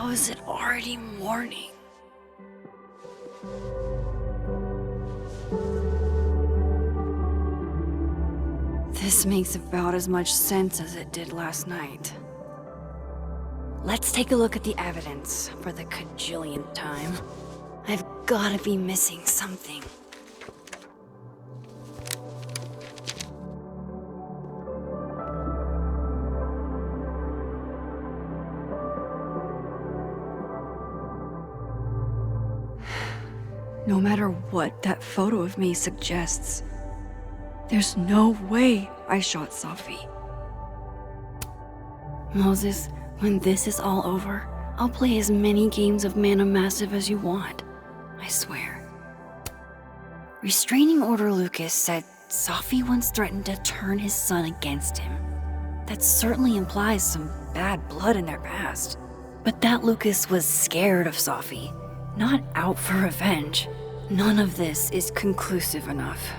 How is it already morning? This makes about as much sense as it did last night. Let's take a look at the evidence for the cajillionth time. I've gotta be missing something. No matter what that photo of me suggests, there's no way I shot Safi. Moses, when this is all over, I'll play as many games of Mana Massive as you want. I swear. Restraining Order Lucas said Safi once threatened to turn his son against him. That certainly implies some bad blood in their past. But that Lucas was scared of Safi, not out for revenge. None of this is conclusive enough.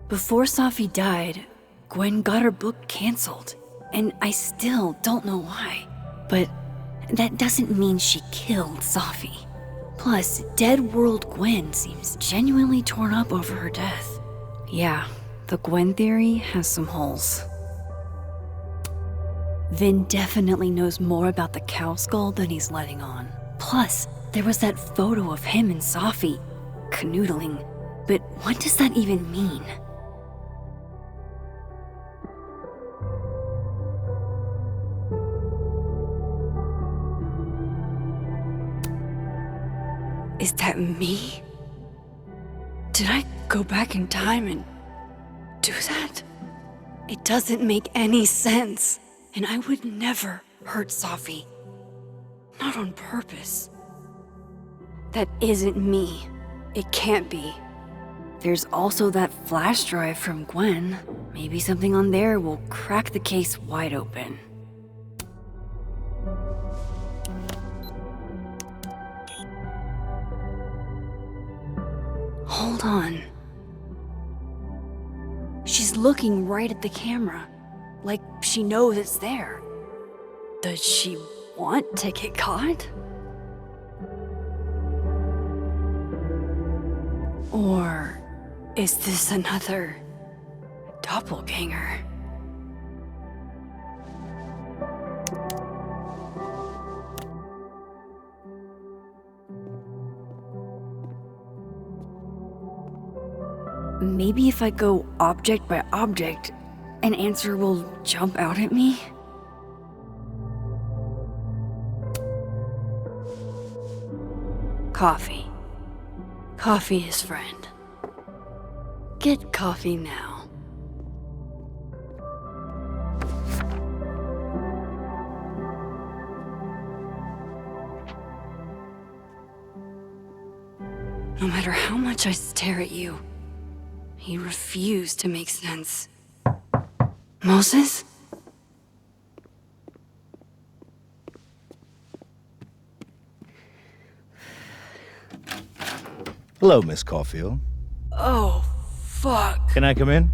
Before Safi died, Gwen got her book canceled, and I still don't know why. But that doesn't mean she killed Safi. Plus, Dead World Gwen seems genuinely torn up over her death. Yeah, the Gwen theory has some holes. Vin definitely knows more about the cow skull than he's letting on. Plus, there was that photo of him and Safi canoodling. But what does that even mean? Is that me? Did I go back in time and do that? It doesn't make any sense. And I would never hurt Safi. Not on purpose. That isn't me. It can't be. There's also that flash drive from Gwen. Maybe something on there will crack the case wide open. Hold on. She's looking right at the camera, like she knows it's there. Does she want to get caught? Or is this another doppelganger? Maybe if I go object by object, an answer will jump out at me? Coffee. Coffee is friend. Get coffee now. No matter how much I stare at you, you refuse to make sense. Moses? Hello, Miss Caulfield. Oh, fuck. Can I come in?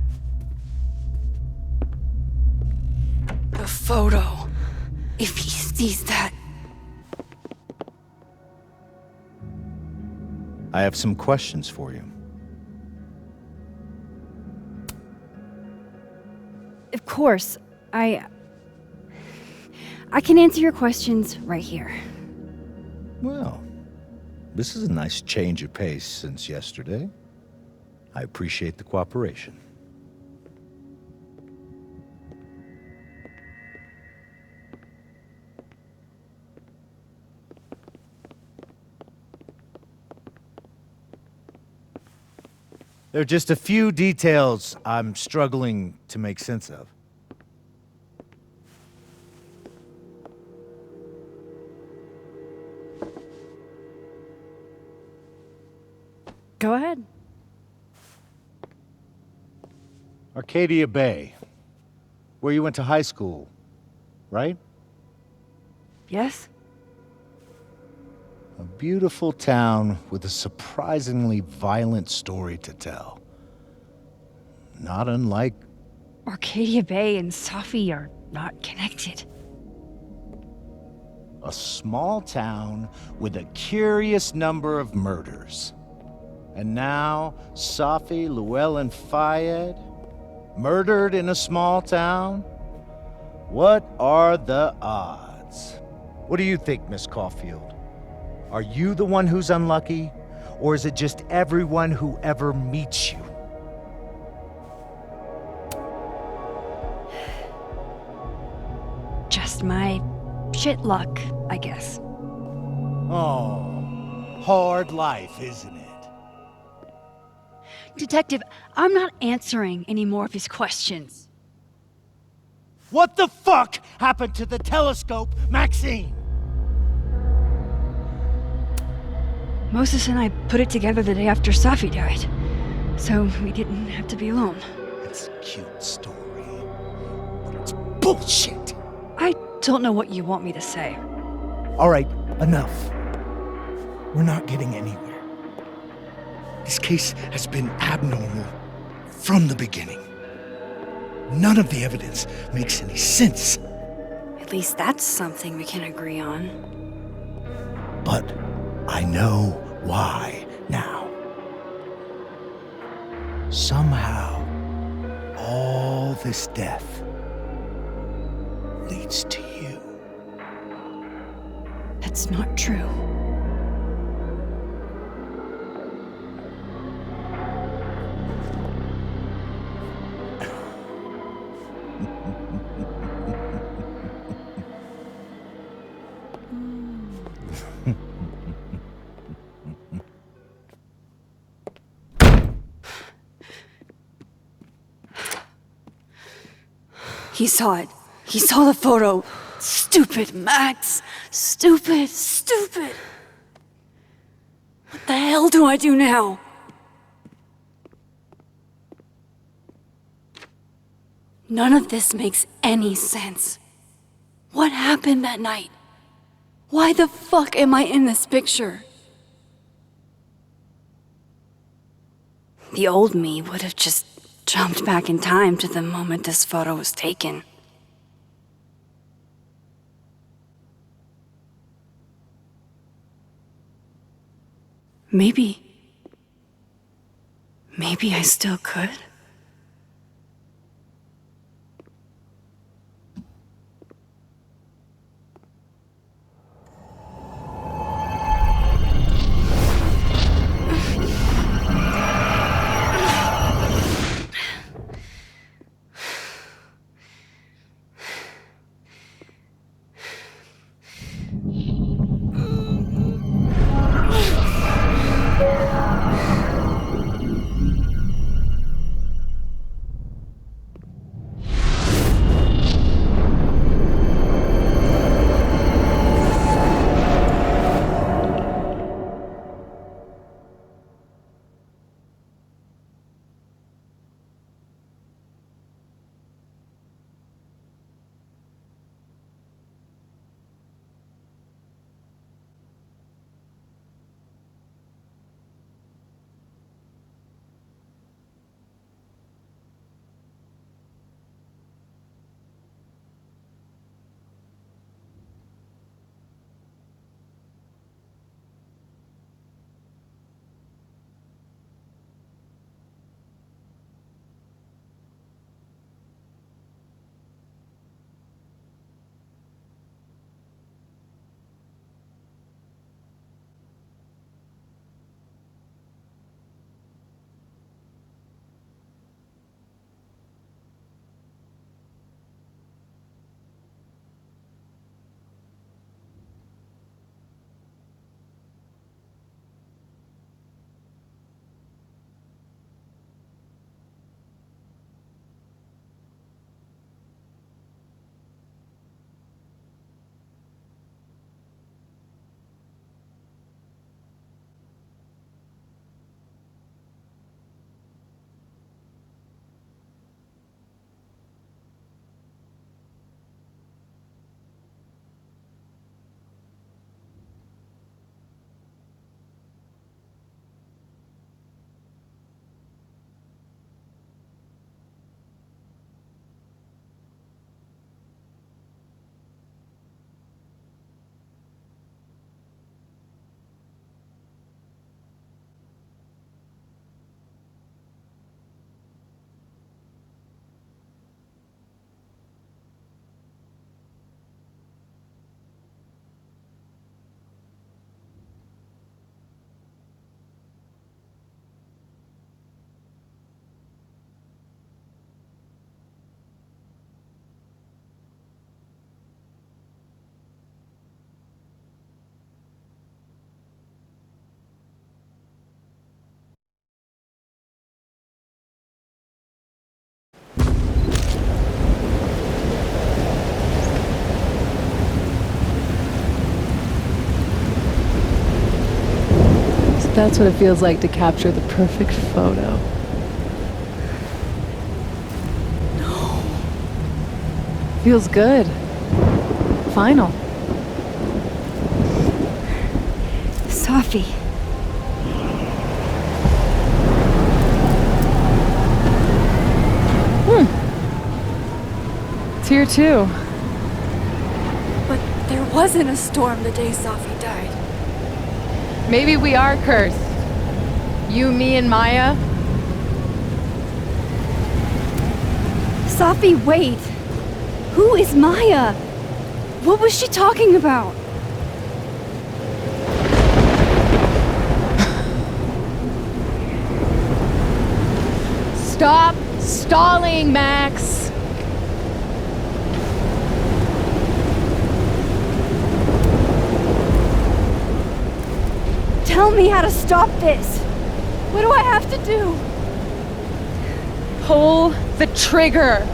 The photo. If he sees that... I have some questions for you. Of course. I can answer your questions right here. Well, this is a nice change of pace since yesterday. I appreciate the cooperation. There are just a few details I'm struggling to make sense of. Go ahead. Arcadia Bay, where you went to high school, right? Yes? A beautiful town with a surprisingly violent story to tell. Not unlike... Arcadia Bay and Safi are not connected. A small town with a curious number of murders. And now, Safi, Llewellyn Fayed, murdered in a small town? What are the odds? What do you think, Miss Caulfield? Are you the one who's unlucky? Or is it just everyone who ever meets you? Just my shit luck, I guess. Oh, hard life, isn't it? Detective, I'm not answering any more of his questions. What the fuck happened to the telescope, Maxine? Moses and I put it together the day after Safi died, so we didn't have to be alone. It's a cute story, but it's bullshit. I don't know what you want me to say. All right, enough. We're not getting anywhere. This case has been abnormal from the beginning. None of the evidence makes any sense. At least that's something we can agree on. But I know why now. Somehow, all this death leads to you. That's not true. He saw it. He saw the photo. Stupid, Max. Stupid, stupid. What the hell do I do now? None of this makes any sense. What happened that night? Why the fuck am I in this picture? The old me would have just jumped back in time to the moment this photo was taken. Maybe I still could. That's what it feels like to capture the perfect photo. No. Feels good. Final. Safi. It's here too. But there wasn't a storm the day Safi died. Maybe we are cursed. You, me, and Maya. Safi, wait! Who is Maya? What was she talking about? Stop stalling, Max! Tell me how to stop this! What do I have to do? Pull the trigger!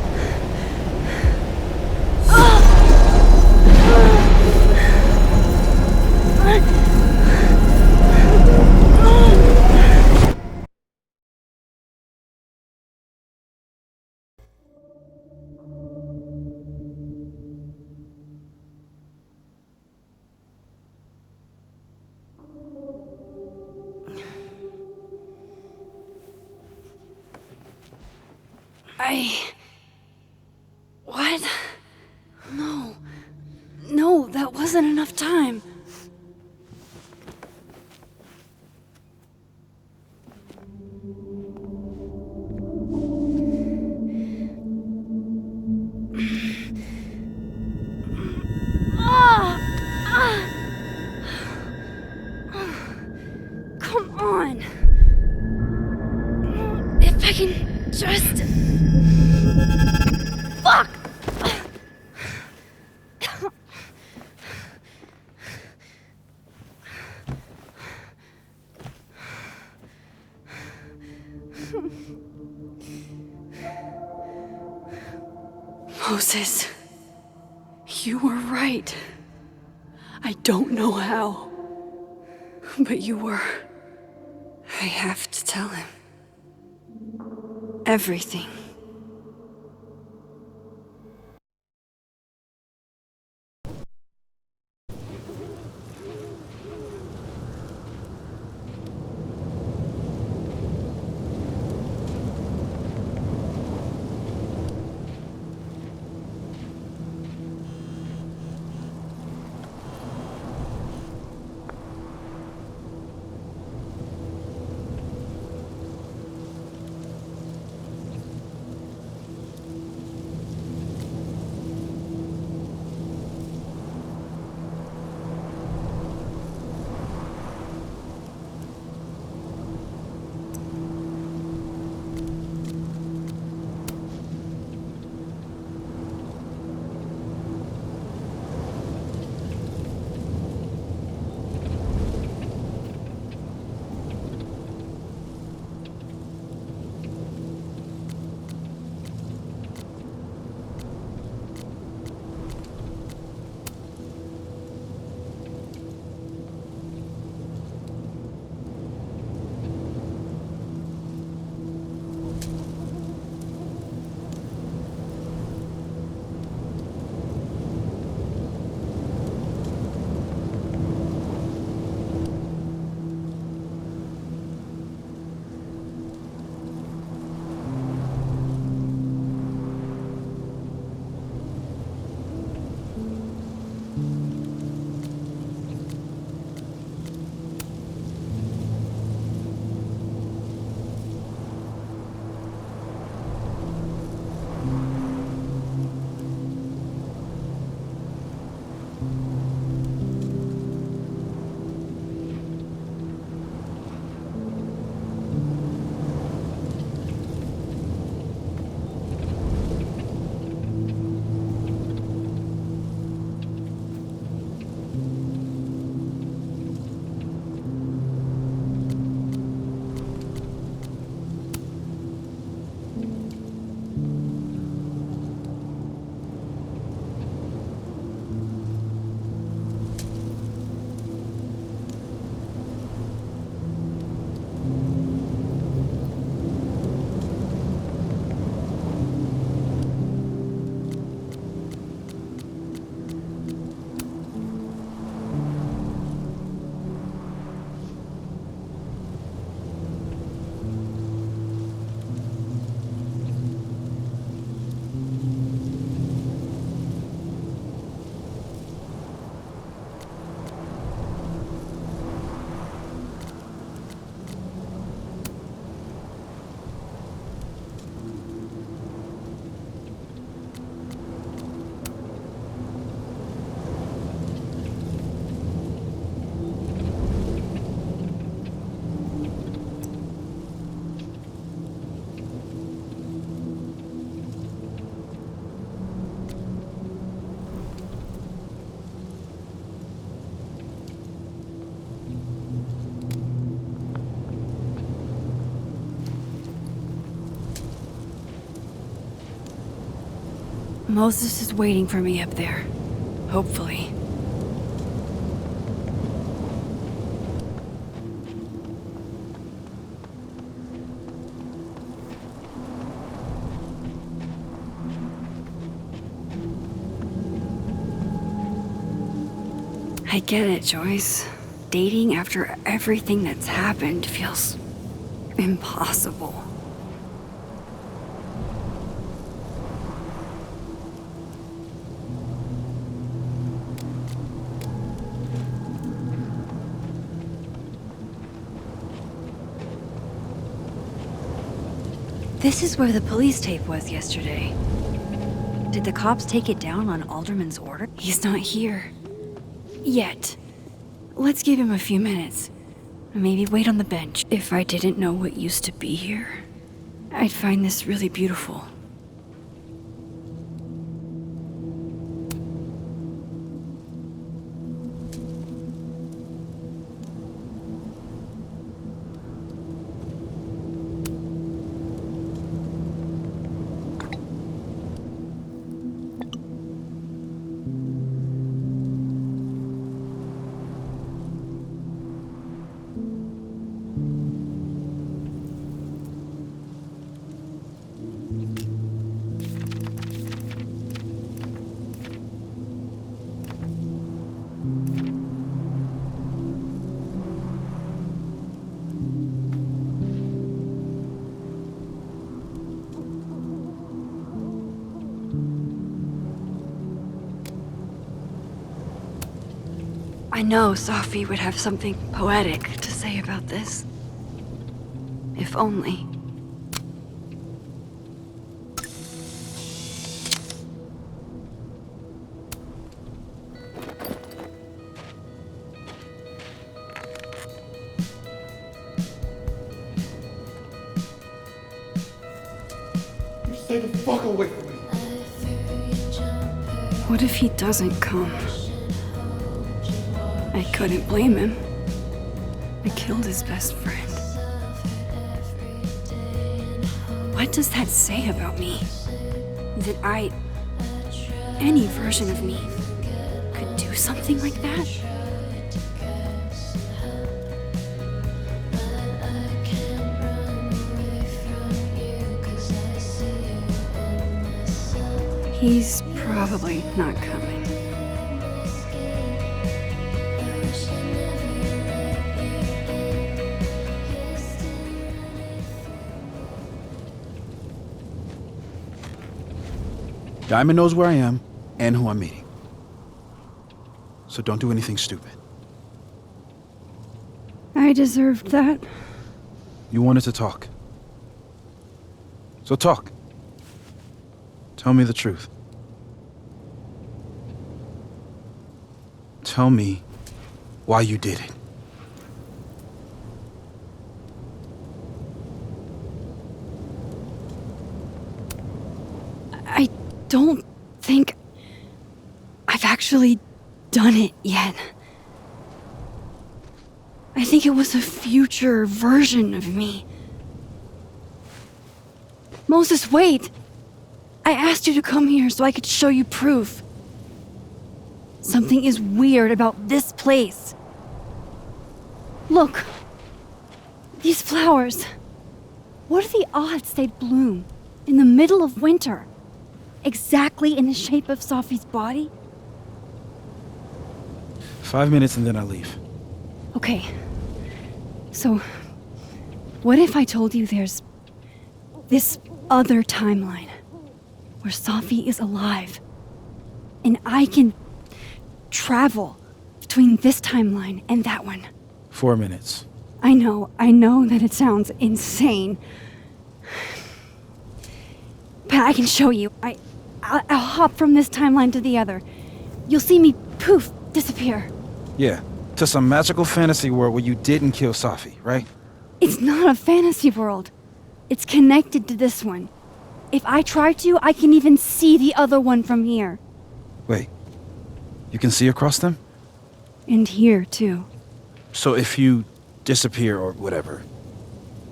What? No. No, that wasn't enough time. Come on. If I can just... Fuck! Moses, you were right. I don't know how, but you were. I have to tell him. Everything. Moses is waiting for me up there. Hopefully. I get it, Joyce. Dating after everything that's happened feels impossible. This is where the police tape was yesterday. Did the cops take it down on Alderman's order? He's not here. Yet. Let's give him a few minutes. Maybe wait on the bench. If I didn't know what used to be here, I'd find this really beautiful. I know Safi would have something poetic to say about this. If only. Stay the fuck away from me. What if he doesn't come? I couldn't blame him. I killed his best friend. What does that say about me? That any version of me, could do something like that? He's probably not coming. Diamond knows where I am and who I'm meeting. So don't do anything stupid. I deserved that. You wanted to talk. So talk. Tell me the truth. Tell me why you did it. I don't think I've actually done it yet. I think it was a future version of me. Moses, wait! I asked you to come here so I could show you proof. Something is weird about this place. Look. These flowers. What are the odds they'd bloom in the middle of winter? Exactly in the shape of Safi's body? 5 minutes and then I leave. Okay. So, what if I told you there's this other timeline where Safi is alive and I can travel between this timeline and that one? 4 minutes. I know that it sounds insane. But I can show you. I'll hop from this timeline to the other. You'll see me, poof, disappear. Yeah, to some magical fantasy world where you didn't kill Safi, right? It's not a fantasy world. It's connected to this one. If I try to, I can even see the other one from here. Wait, you can see across them? And here, too. So if you disappear or whatever,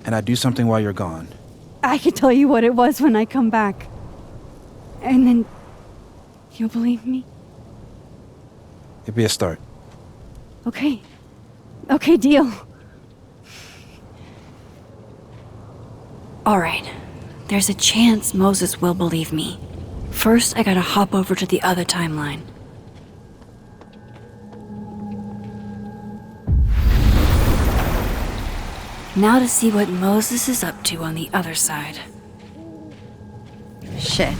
and I do something while you're gone, I can tell you what it was when I come back. And then You'll believe me? It'd be a start. Okay. Okay, deal. Alright. There's a chance Moses will believe me. First, I gotta hop over to the other timeline. Now to see what Moses is up to on the other side. Shit.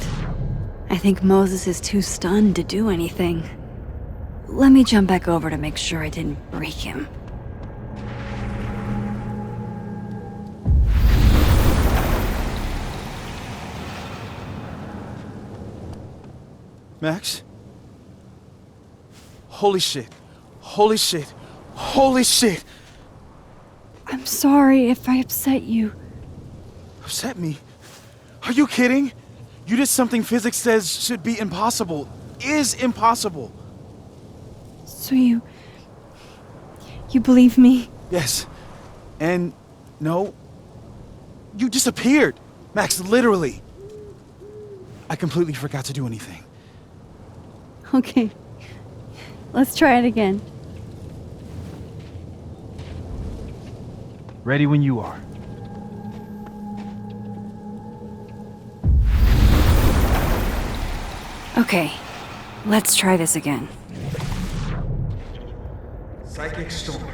I think Moses is too stunned to do anything. Let me jump back over to make sure I didn't break him. Max? Holy shit. Holy shit. Holy shit! I'm sorry if I upset you. Upset me? Are you kidding? You did something physics says should be impossible. Is impossible. So you believe me? Yes. And no. You disappeared. Max, literally. I completely forgot to do anything. Okay. Let's try it again. Ready when you are. Okay. Let's try this again. Psychic storm.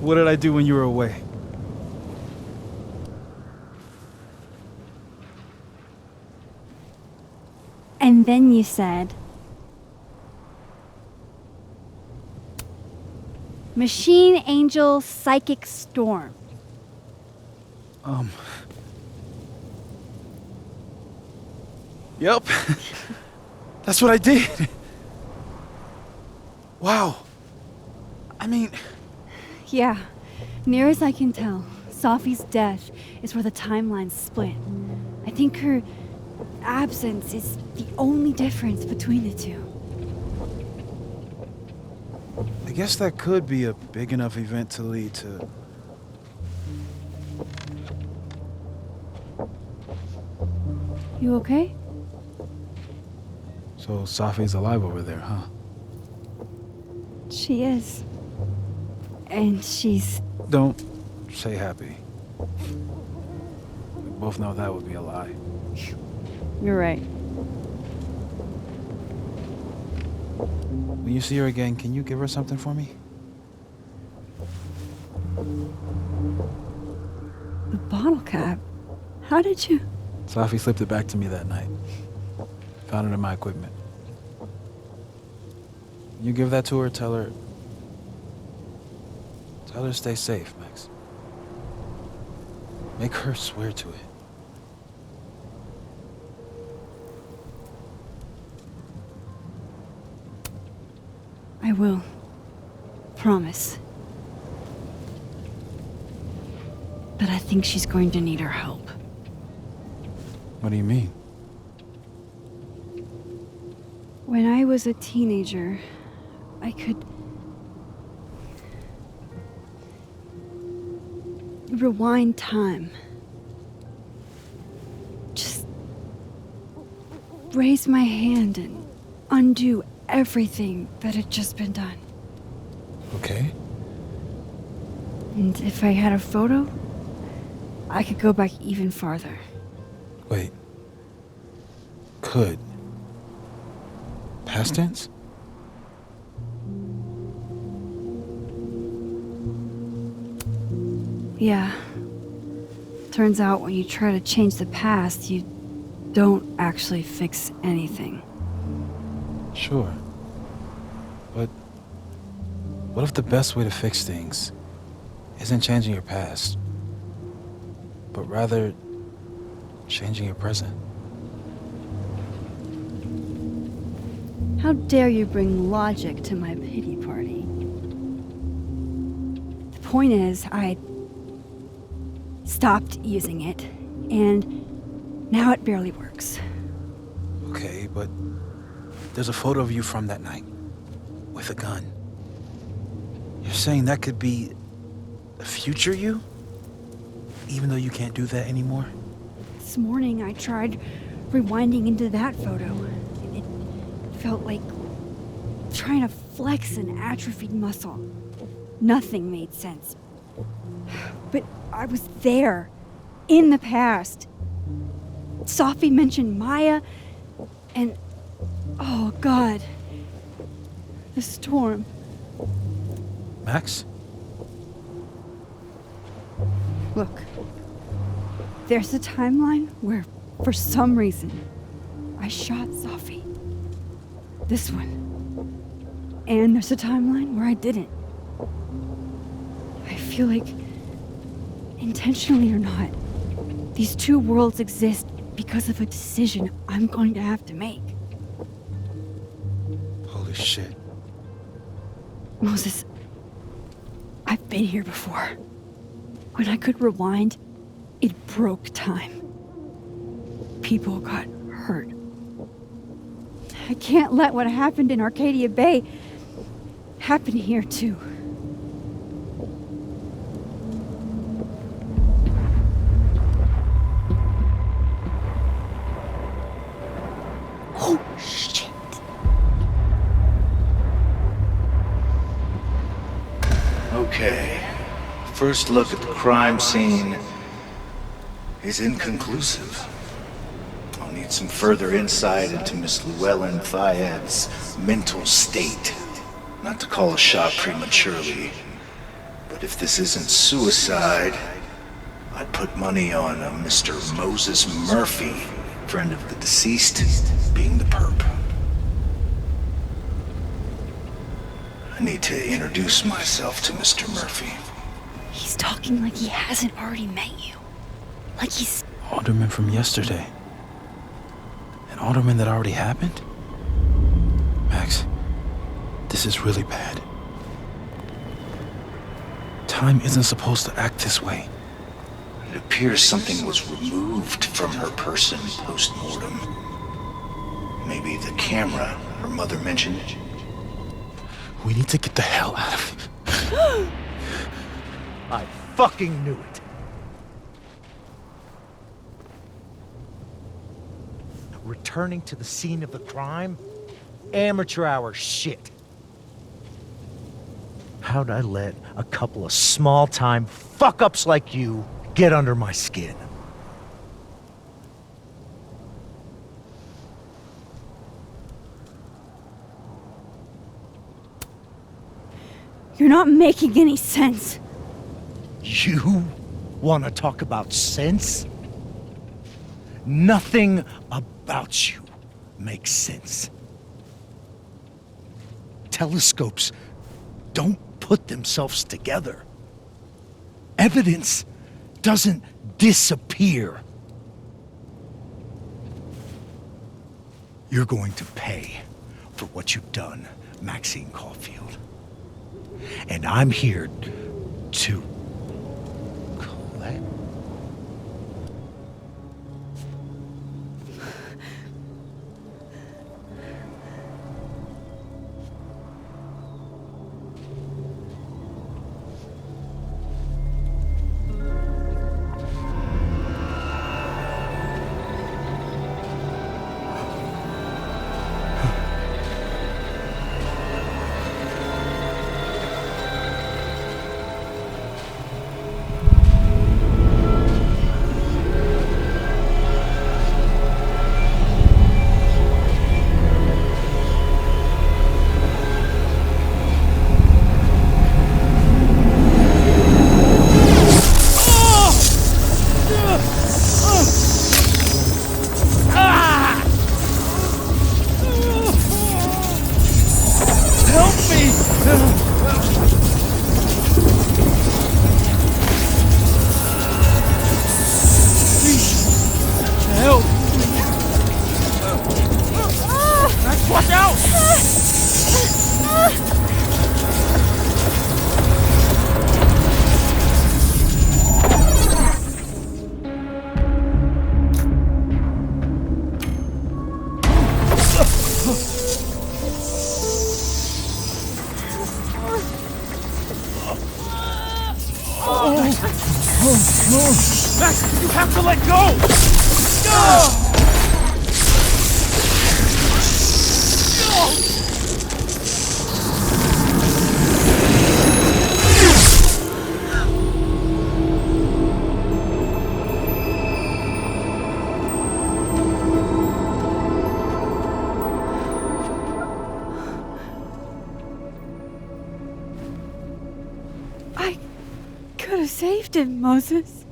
What did I do when you were away? And then you said... Machine Angel Psychic Storm. Yep. That's what I did. Wow. I mean... Yeah. Near as I can tell, Safi's death is where the timelines split. I think her absence is the only difference between the two. I guess that could be a big enough event to lead to... You okay? So Safi's alive over there, huh? She is. And she's... Don't say happy. We both know that would be a lie. You're right. When you see her again, can you give her something for me? The bottle cap? How did you... Safi slipped it back to me that night. Found it in my equipment. You give that to her, tell her to stay safe, Max. Make her swear to it. I will. Promise. But I think she's going to need our help. What do you mean? When I was a teenager, I could... rewind time. Just raise my hand and undo everything that had just been done. Okay. And if I had a photo, I could go back even farther. Wait. Could. Past tense? Yeah. Turns out when you try to change the past, you don't actually fix anything. Sure. But what if the best way to fix things isn't changing your past, but rather changing your present? How dare you bring logic to my pity party? The point is, I stopped using it, and now it barely works. Okay, but there's a photo of you from that night. with a gun. You're saying that could be a future you? Even though you can't do that anymore? This morning I tried rewinding into that photo, and it felt like trying to flex an atrophied muscle. Nothing made sense. But I was there, in the past. Sophie mentioned Maya, and oh God, the storm. Max? Look, there's a timeline where, for some reason, I shot Sophie. This one. And there's a timeline where I didn't. I feel like, intentionally or not, these two worlds exist because of a decision I'm going to have to make. Holy shit. Moses, I've been here before. When I could rewind, it broke time. People got hurt. I can't let what happened in Arcadia Bay happen here too. Oh, shit. Okay. First look at the crime scene is inconclusive. I'll need some further insight into Miss Llewellyn Fayed's mental state. Not to call a shot prematurely, but if this isn't suicide, I'd put money on a Mr. Moses Murphy, friend of the deceased, being the perp. I need to introduce myself to Mr. Murphy. He's talking like he hasn't already met you. Like he's... Alderman from yesterday. An alderman that already happened? Max, this is really bad. Time isn't supposed to act this way. It appears something was removed from her person post-mortem. Maybe the camera her mother mentioned. We need to get the hell out of here. I fucking knew it. Returning to the scene of the crime? Amateur hour shit. How'd I let a couple of small-time fuck-ups like you get under my skin? You're not making any sense. You want to talk about sense? Nothing about you makes sense. Telescopes don't put themselves together. Evidence doesn't disappear. You're going to pay for what you've done, Maxine Caulfield. And I'm here to collect. let go! I could have saved him, Moses.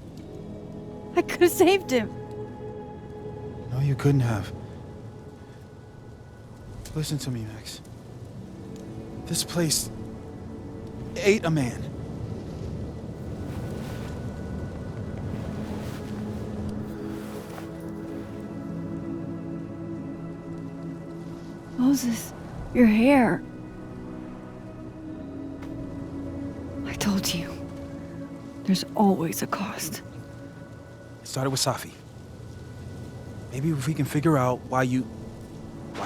I could have saved him. No, you couldn't have. Listen to me, Max. This place ate a man. Moses, your hair. I told you. There's always a cost. It started with Safi. Maybe if we can figure out why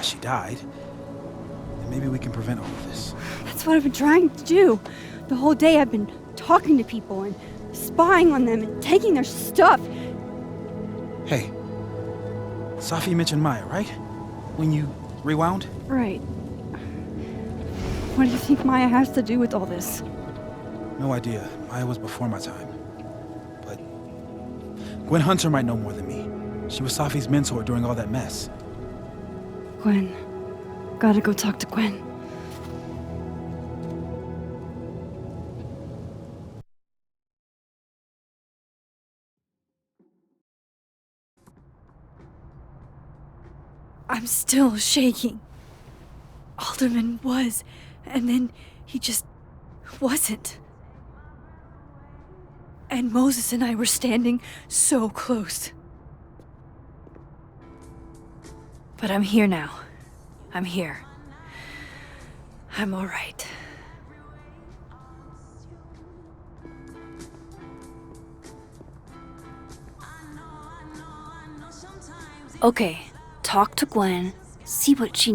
she died, then maybe we can prevent all of this. That's what I've been trying to do. The whole day I've been talking to people and spying on them and taking their stuff. Hey, Safi mentioned Maya, right? When you rewound? Right. What do you think Maya has to do with all this? No idea. Maya was before my time. But Gwen Hunter might know more than me. She was Safi's mentor during all that mess. Gwen. Gotta go talk to Gwen. I'm still shaking. Alderman was, and then he just wasn't. And Moses and I were standing so close. But I'm here now. I'm here. I'm all right. Okay, talk to Gwen, see what she